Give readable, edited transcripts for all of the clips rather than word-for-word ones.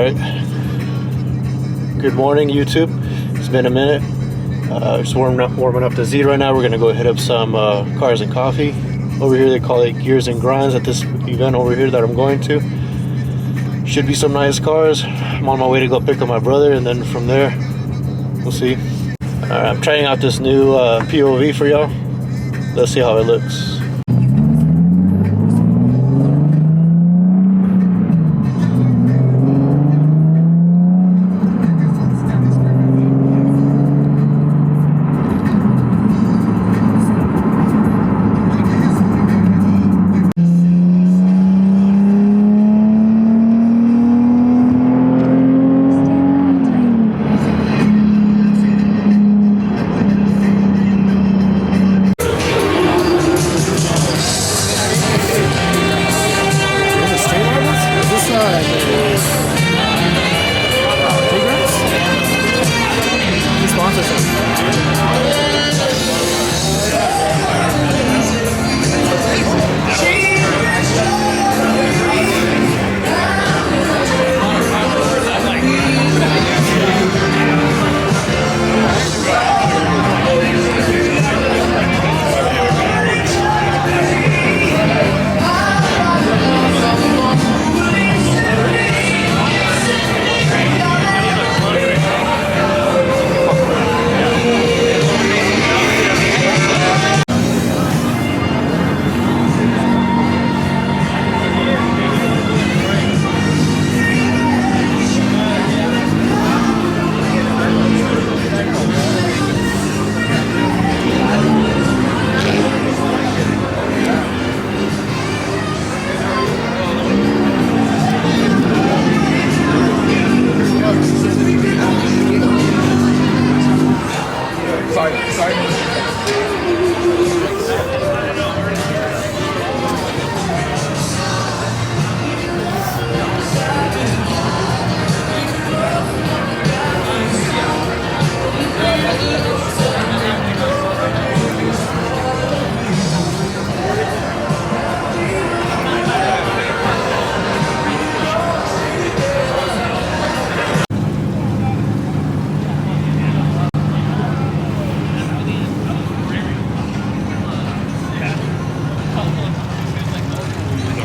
Alright. Good morning, YouTube. It's been a minute. Just warming up the Z right now. We're gonna go hit up some Cars and Coffee. Over here they call it Gears and Grinds at this event over here that I'm going to. Should be some nice cars. I'm on my way to go pick up my brother, and then from there, we'll see. Alright, I'm trying out this new POV for y'all. Let's see how it looks.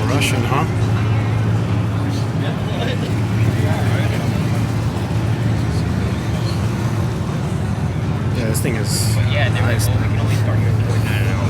Russian, huh? Yeah, this thing is nice. We can only start here at 49 an hour.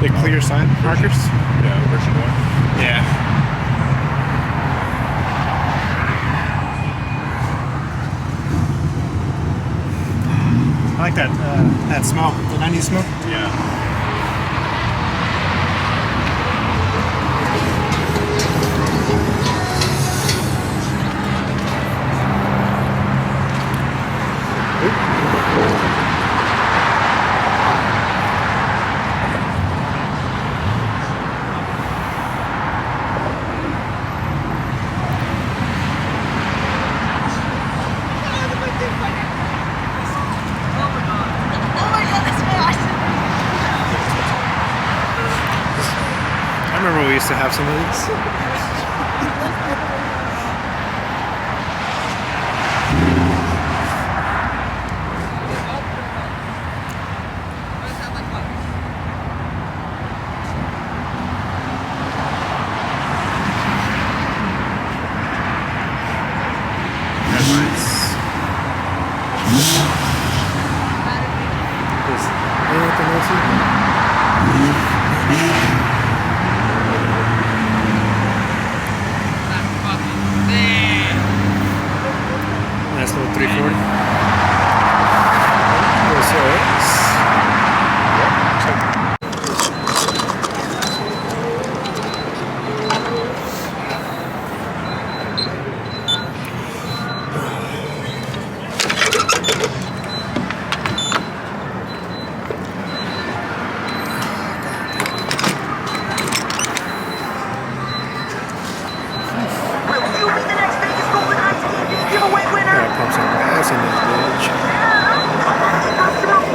The clear sign markers. Yeah, version 1. Yeah. I like that smell, the 90s smell. Yeah. I remember we used to have some of these. Nice little 340. Rolls-Royce. Pump some gas in this bitch.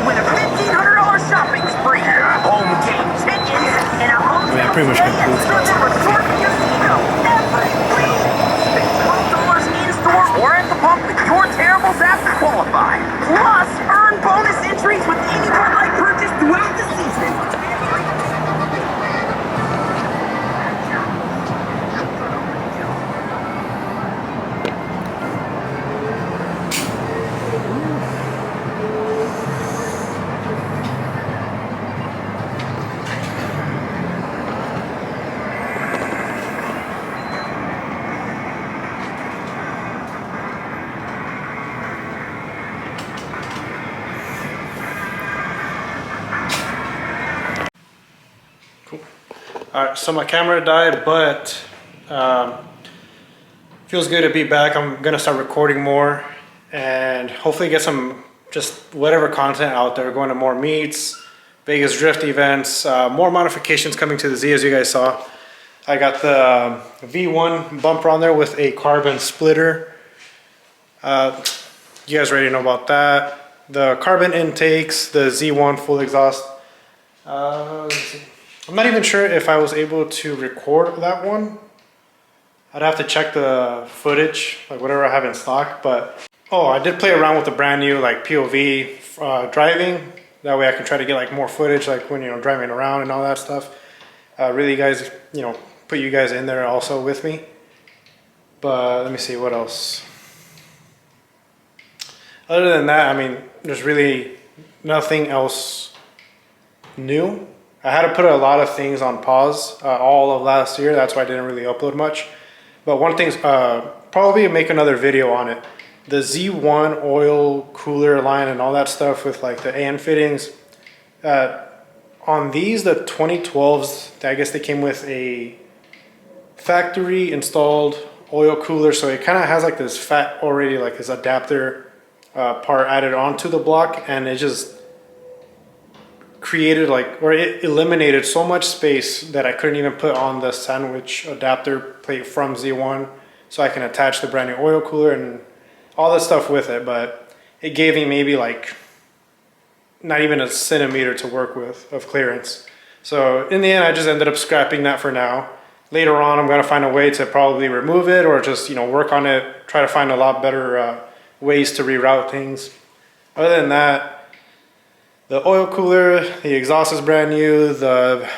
Win a $1,500 shopping spree, home game tickets, and a hotel Yeah, pretty much concludes stay at the resort casino every week. Spend $12 in store or at the pump with your Terribles app to qualify. Plus, earn bonus entries with any Bud Light purchase throughout the season. Alright, so my camera died, but feels good to be back. I'm gonna start recording more and hopefully get some just whatever content out there, going to more meets, Vegas drift events, more modifications coming to the Z, as you guys saw. I got the V1 bumper on there with a carbon splitter. You guys already know about that. The carbon intakes, the Z1 full exhaust. Let's see. I'm not even sure if I was able to record that one. I'd have to check the footage, like whatever I have in stock, but oh, I did play around with the brand new like POV driving. That way I can try to get like more footage, like when, you know, driving around and all that stuff. Really guys, you know, put you guys in there also with me. But let me see what else. Other than that, I mean, there's really nothing else new. I had to put a lot of things on pause all of last year. That's why I didn't really upload much. But one thing's probably make another video on it. The Z1 oil cooler line and all that stuff with like the AN fittings. On these, the 2012s, I guess they came with a factory installed oil cooler. So it kind of has like this fat already, like this adapter part added onto the block, and it just created like, or it eliminated so much space that I couldn't even put on the sandwich adapter plate from Z1, so I can attach the brand new oil cooler and all that stuff with it. But it gave me maybe like not even a centimeter to work with of clearance. So in the end, I just ended up scrapping that for now. Later on, I'm going to find a way to probably remove it, or just, you know, work on it, try to find a lot better ways to reroute things. Other than that, the oil cooler, the exhaust is brand new, the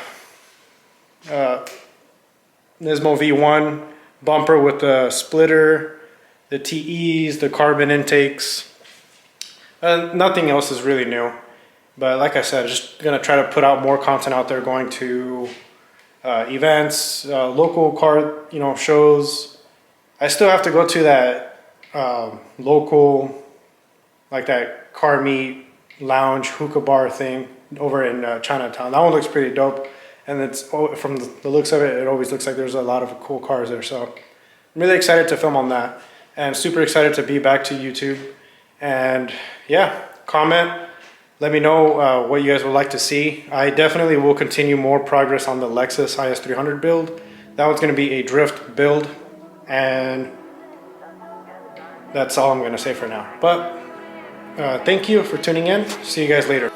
Nismo V1 bumper with the splitter, the TEs, the carbon intakes. Nothing else is really new. But like I said, just gonna try to put out more content out there, going to events, local car, you know, shows. I still have to go to that local, like that car meet lounge hookah bar thing over in Chinatown. That one looks pretty dope, and it's, from the looks of it, it always looks like there's a lot of cool cars there. So I'm really excited to film on that, and super excited to be back to YouTube. And yeah, comment, let me know what you guys would like to see. I definitely will continue more progress on the Lexus IS300 build. That one's going to be a drift build, and that's all I'm going to say for now. But thank you for tuning in. See you guys later.